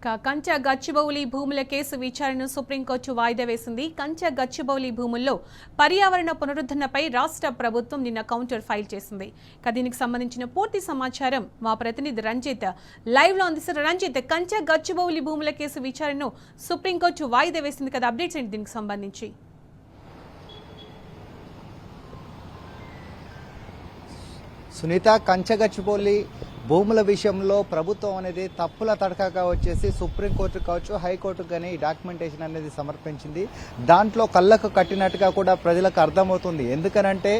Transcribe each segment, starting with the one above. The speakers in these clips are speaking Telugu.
కంచె గచ్చిబౌలి భూముల కేసు విచారణను సుప్రీంకోర్టు వాయిదా వేసింది. కంచె గచ్చిబౌలి భూముల్లో పర్యావరణ పునరుద్ధరణపై రాష్ట్ర ప్రభుత్వం నిన్న కౌంటర్ ఫైల్ చేసింది. దీనికి సంబంధించిన పూర్తి సమాచారం మా ప్రతినిధి రంజిత్ లైవ్ లో అందిస్తారు. రంజిత్, కంచె గచ్చిబౌలి భూముల కేసు విచారణను సుప్రీంకోర్టు వాయిదా వేసింది కదా, అప్డేట్స్ ఏంటి దీనికి సంబంధించి? సునీత, కంచె గచ్చిబౌలి భూముల విషయంలో ప్రభుత్వం అనేది తప్పుల తడకగా వచ్చేసి సుప్రీంకోర్టు కావచ్చు, హైకోర్టు కానీ డాక్యుమెంటేషన్ అనేది సమర్పించింది. దాంట్లో కళ్ళకు కట్టినట్టుగా కూడా ప్రజలకు అర్థమవుతుంది. ఎందుకనంటే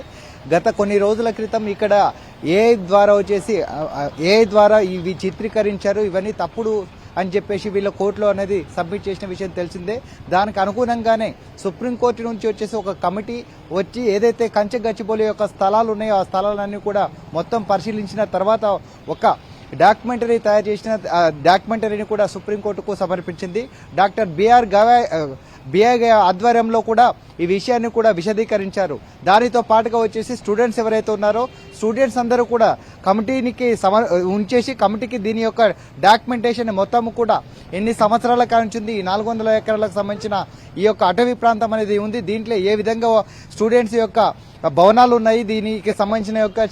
గత కొన్ని రోజుల క్రితం ఇక్కడ ఏఐ ద్వారా ఇవి చిత్రీకరించారు, ఇవన్నీ తప్పుడు అని చెప్పేసి వీళ్ళ కోర్టులో అనేది సబ్మిట్ చేసిన విషయం తెలిసిందే. దానికి అనుగుణంగానే సుప్రీంకోర్టు నుంచి వచ్చేసి ఒక కమిటీ వచ్చి ఏదైతే కంచె గచ్చిబౌలి యొక్క స్థలాలు ఉన్నాయో ఆ స్థలాలన్నీ కూడా మొత్తం పరిశీలించిన తర్వాత ఒక డాక్యుమెంటరీ తయారు చేసిన డాక్యుమెంటరీని కూడా సుప్రీంకోర్టుకు సమర్పించింది. డాక్టర్ బిఆర్ ఆధ్వర్యంలో కూడా ఈ విషయాన్ని కూడా విశదీకరించారు. దానితో పాటుగా వచ్చేసి స్టూడెంట్స్ ఎవరైతే ఉన్నారో స్టూడెంట్స్ అందరూ కూడా కమిటీకి ఉంచేసి కమిటీకి దీని యొక్క డాక్యుమెంటేషన్ మొత్తం కూడా ఎన్ని సంవత్సరాల కానించింది, ఈ 400 ఎకరాలకు సంబంధించిన ఈ యొక్క అటవీ ప్రాంతం అనేది ఉంది. దీంట్లో ఏ విధంగా స్టూడెంట్స్ యొక్క భవనాలు ఉన్నాయి, దీనికి సంబంధించిన యొక్క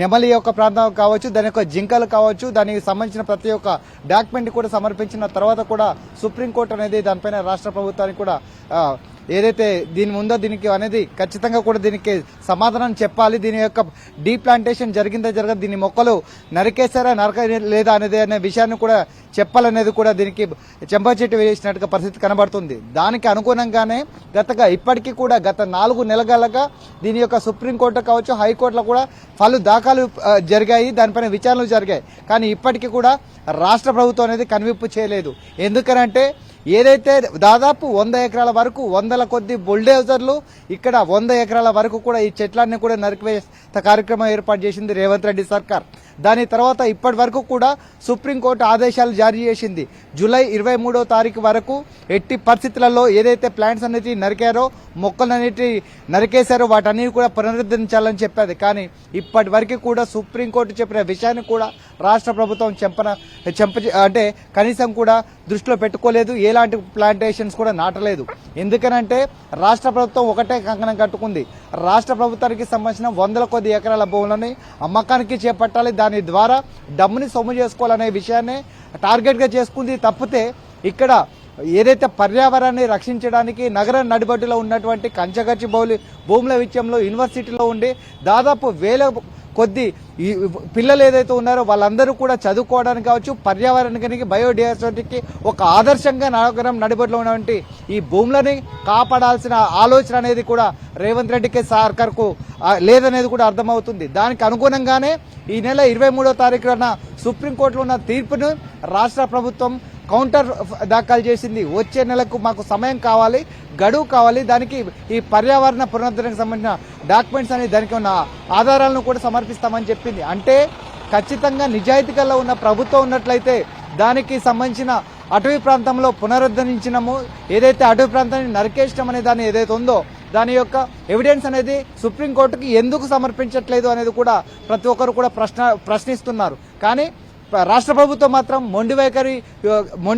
నెమలి యొక్క ప్రాంతం కావచ్చు, దాని యొక్క జింకలు కావచ్చు, దానికి సంబంధించిన ప్రతి ఒక్క డాక్యుమెంట్ కూడా సమర్పించిన తర్వాత కూడా సుప్రీంకోర్టు అనేది దానిపైన రాష్ట్ర ప్రభుత్వానికి కూడా ఏదైతే దీని ఉందో దీనికి అనేది ఖచ్చితంగా కూడా దీనికి సమాధానం చెప్పాలి. దీని యొక్క డీప్లాంటేషన్ జరిగిందా జరగదు, దీని మొక్కలు నరికేశారా లేదా అనే విషయాన్ని కూడా చెప్పాలనేది కూడా దీనికి చెంపచెట్టు వేసినట్టుగా పరిస్థితి కనబడుతుంది. దానికి అనుగుణంగానే ఇప్పటికీ కూడా గత 4 నెలలుగా దీని యొక్క సుప్రీంకోర్టు కావచ్చు, హైకోర్టులో కూడా పలు దాఖలు జరిగాయి, దానిపైన విచారణలు జరిగాయి. కానీ ఇప్పటికీ కూడా రాష్ట్ర ప్రభుత్వం అనేది కనువిప్పు చేయలేదు. ఎందుకనంటే ఏదైతే దాదాపు 100 ఎకరాల వరకు 100ల కొద్ది బుల్డోజర్లు ఇక్కడ 100 ఎకరాల వరకు కూడా ఈ చెట్లన్నీ కూడా నరికివేసే కార్యక్రమం ఏర్పాటు చేసింది రేవంత్ రెడ్డి సర్కార్. దాని తర్వాత ఇప్పటి వరకు కూడా సుప్రీంకోర్టు ఆదేశాలు జారీ చేసింది. జూలై 23వ తారీఖు వరకు ఎట్టి పరిస్థితులలో ఏదైతే ప్లాంట్స్ అనేది నరికారో, మొక్కలన్నిటి నరికేశారో వాటన్ని కూడా పునరుద్ధరించాలని చెప్పేది. కానీ ఇప్పటి వరకు కూడా సుప్రీంకోర్టు చెప్పిన విషయాన్ని కూడా రాష్ట్ర ప్రభుత్వం అంటే కనీసం కూడా దృష్టిలో పెట్టుకోలేదు. ఎలాంటి ప్లాంటేషన్స్ కూడా నాటలేదు. ఎందుకనంటే రాష్ట్ర ప్రభుత్వం ఒకటే కంకణం కట్టుకుంది. రాష్ట్ర ప్రభుత్వానికి సంబంధించిన 100ల కొద్ది ఎకరాల భూములని అమ్మకానికి చేపట్టాలి, దాని ద్వారా డబ్బుని సొమ్ము చేసుకోవాలనే విషయాన్ని టార్గెట్ గా చేసుకుంది. తప్పితే ఇక్కడ ఏదైతే పర్యావరణాన్ని రక్షించడానికి నగర నడిబడ్డులో ఉన్నటువంటి కంచె గచ్చిబౌలి భూముల విషయంలో యూనివర్సిటీలో ఉండి దాదాపు 1000 కొద్ది పిల్లలు ఏదైతే ఉన్నారో వాళ్ళందరూ కూడా చదువుకోవడానికి కావచ్చు, పర్యావరణానికి, బయోడైవర్సిటీకి ఒక ఆదర్శంగా నగరం నడిబడిలో ఉన్నటువంటి ఈ భూములని కాపాడాల్సిన ఆలోచన అనేది కూడా రేవంత్ రెడ్డికి సర్కార్కు లేదనేది కూడా అర్థమవుతుంది. దానికి అనుగుణంగానే ఈ నెల 23వ తారీఖున సుప్రీంకోర్టులో ఉన్న తీర్పును రాష్ట్ర ప్రభుత్వం కౌంటర్ దాఖలు చేసింది. వచ్చే నెలకు మాకు సమయం కావాలి, గడువు కావాలి, దానికి ఈ పర్యావరణ పునరుద్ధరణకు సంబంధించిన డాక్యుమెంట్స్ అని దానికి ఉన్న ఆధారాలను కూడా సమర్పిస్తామని చెప్పింది. అంటే ఖచ్చితంగా నిజాయితీగా ఉన్న ప్రభుత్వం ఉన్నట్లయితే దానికి సంబంధించిన అటవీ ప్రాంతంలో పునరుద్ధరించినము, ఏదైతే అటవీ ప్రాంతాన్ని నరికేయడం అనే దాన్ని ఏదైతే ఉందో దాని యొక్క ఎవిడెన్స్ అనేది సుప్రీంకోర్టుకి ఎందుకు సమర్పించట్లేదు అనేది కూడా ప్రతి ఒక్కరు కూడా ప్రశ్నిస్తున్నారు. కానీ రాష్ట్ర ప్రభుత్వం మాత్రం మొండి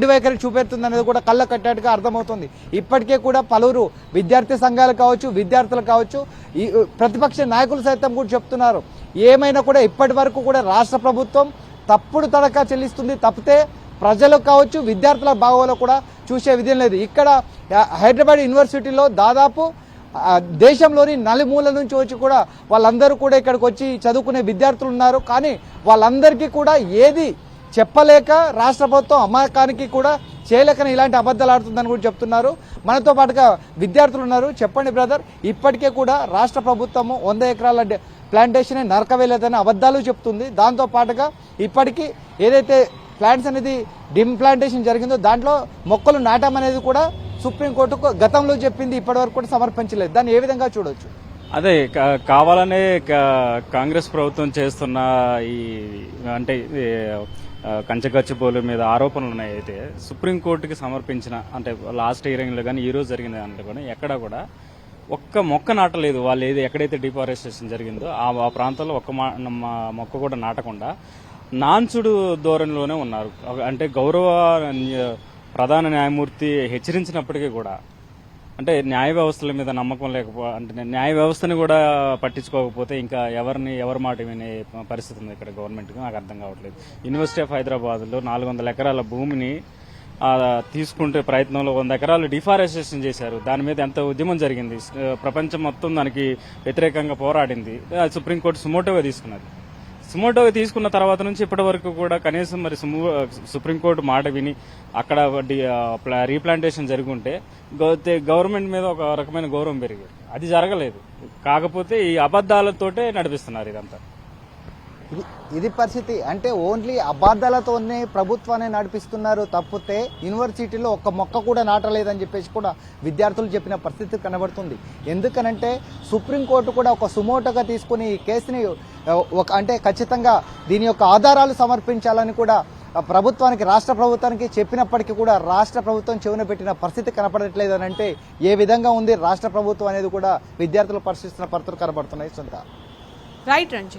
వైఖరి చూపెడుతుంది అనేది కూడా కళ్ళ కట్టేట్టుగా అర్థమవుతుంది. ఇప్పటికే కూడా పలువురు విద్యార్థి సంఘాలు కావచ్చు, విద్యార్థులు కావచ్చు, ఈ ప్రతిపక్ష నాయకులు సైతం కూడా చెప్తున్నారు, ఏమైనా కూడా ఇప్పటి వరకు కూడా రాష్ట్ర ప్రభుత్వం తప్పుడు తడకా చెల్లిస్తుంది తప్పితే ప్రజలకు కావచ్చు, విద్యార్థుల బాగోలో కూడా చూసే విధం లేదు. ఇక్కడ హైదరాబాద్ యూనివర్సిటీలో దాదాపు దేశంలోని నలుమూల నుంచి వచ్చి కూడా వాళ్ళందరూ కూడా ఇక్కడికి వచ్చి చదువుకునే విద్యార్థులు ఉన్నారు. కానీ వాళ్ళందరికీ కూడా ఏది చెప్పలేక రాష్ట్ర ప్రభుత్వం అమ్మకానికి కూడా చేయలేకనే ఇలాంటి అబద్ధాలు ఆడుతుందని కూడా చెప్తున్నారు. మనతో పాటుగా విద్యార్థులు ఉన్నారు. చెప్పండి బ్రదర్, ఇప్పటికే కూడా రాష్ట్ర ప్రభుత్వము 100 ఎకరాల ప్లాంటేషన్ నరకవేయలేదని అబద్ధాలు చెప్తుంది. దాంతో పాటుగా ఇప్పటికీ ఏదైతే ప్లాంట్స్ అనేది డిప్లాంటేషన్ జరిగిందో దాంట్లో మొక్కలు నాటమనేది కూడా సుప్రీంకోర్టుకు గతంలో చెప్పింది, ఇప్పటి వరకు కూడా సమర్పించలేదు. దాన్ని ఏ విధంగా చూడొచ్చు? అదే కావాలనే కాంగ్రెస్ ప్రభుత్వం చేస్తున్న ఈ అంటే కంచె గచ్చిబౌలి మీద ఆరోపణలు ఉన్నాయి. అయితే సుప్రీంకోర్టుకి సమర్పించిన అంటే లాస్ట్ హియరింగ్ లో కానీ ఈ రోజు జరిగిన దాంట్లో కూడా ఎక్కడ కూడా ఒక్క మొక్క నాటలేదు. వాళ్ళు ఎక్కడైతే డిఫారెస్టేషన్ జరిగిందో ఆ ప్రాంతంలో ఒక్క మొక్క కూడా నాటకుండా నాన్సుడు ధోరణిలోనే ఉన్నారు. అంటే గౌరవ ప్రధాన న్యాయమూర్తి హెచ్చరించినప్పటికీ కూడా అంటే న్యాయ వ్యవస్థల మీద నమ్మకం అంటే న్యాయ వ్యవస్థని కూడా పట్టించుకోకపోతే ఇంకా ఎవరి మాట వినే పరిస్థితి ఉంది ఇక్కడ గవర్నమెంట్కి. నాకు అర్థం కావట్లేదు. యూనివర్సిటీ ఆఫ్ హైదరాబాద్లో 400 ఎకరాల భూమిని తీసుకుంటే ప్రయత్నంలో 100 ఎకరాలు డిఫారెస్టేషన్ చేశారు. దాని మీద ఎంత ఉద్యమం జరిగింది, ప్రపంచం మొత్తం దానికి వ్యతిరేకంగా పోరాడింది. సుప్రీంకోర్టు సుమోటోగా తీసుకున్నది. సుమోటోగా తీసుకున్న తర్వాత నుంచి ఇప్పటి వరకు కూడా కనీసం మరి సుప్రీంకోర్టు మాట విని అక్కడ రీప్లాంటేషన్ జరుగుంటే గవర్నమెంట్ మీద ఒక రకమైన గౌరవం పెరిగేది. అది జరగలేదు. కాకపోతే ఈ అబద్దాలతోటే నడిపిస్తున్నారు ఇదంతా. ఇది పరిస్థితి. అంటే ఓన్లీ అబద్ధాలతోనే ప్రభుత్వాన్ని నడిపిస్తున్నారు తప్పితే యూనివర్సిటీలో ఒక్క మొక్క కూడా నాటలేదని చెప్పేసి కూడా విద్యార్థులు చెప్పిన పరిస్థితి కనబడుతుంది. ఎందుకనంటే సుప్రీంకోర్టు కూడా ఒక సుమోటోగా తీసుకుని ఈ కేసుని అంటే ఖచ్చితంగా దీని యొక్క ఆధారాలు సమర్పించాలని కూడా ప్రభుత్వానికి, రాష్ట్ర ప్రభుత్వానికి చెప్పినప్పటికీ కూడా రాష్ట్ర ప్రభుత్వం చెవున పెట్టిన పరిస్థితి కనపడట్లేదు అని అంటే ఏ విధంగా ఉంది రాష్ట్ర ప్రభుత్వం అనేది కూడా విద్యార్థులు పరిశీలిస్తున్న పరిస్థితులు కనబడుతున్నాయి. సొంత రైట్ రంజిత్.